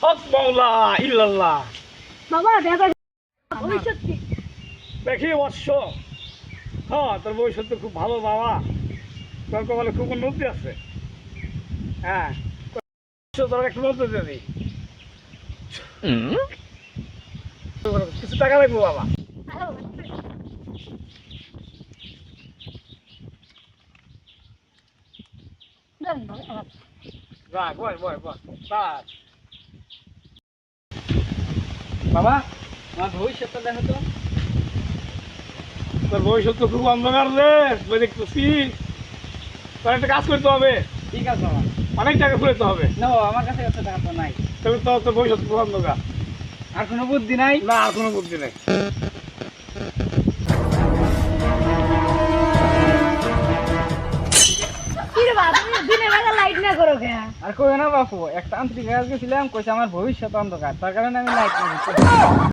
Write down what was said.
হক মাওলা ইল্লাল্লাহ। বাবা দেখা ভবিষ্যৎ কি? দেখি বৎস, হ্যাঁ তোর ভবিষ্যৎ তো খুব ভালো বাবা, তোর কপালে খুব উন্নতি আছে। হ্যাঁ তোর একটু বলতে দিই, কিছু টাকা লাগবো বাবা। রাখ, বয় বয় বয়। বাবা আমার ভবিষ্যৎটা দেখো তো। তোর ভবিষ্যৎ তো খুব অন্ধকার রে, তুই দেখতেছি। তোর একটা কাজ করতে হবে, ঠিক আছে বাবা। অনেক টাকা ফুরাতে হবে। না বাবা, আমার কাছে এত টাকা তো নাই। তবে তোর তো ভবিষ্যৎ খুব অন্ধকার। আর কোনো বুদ্ধি নাই? না, আর কোনো বুদ্ধি নেই। কিরে বাবা তুমি দিনের বেলা লাইট না করো কে? আর কই না বাপু, একটা তান্ত্রিক কাছে গেছিলাম, কইছে আমার ভবিষ্যৎ অন্ধকার, তার কারণে আমি লাইট নিয়ে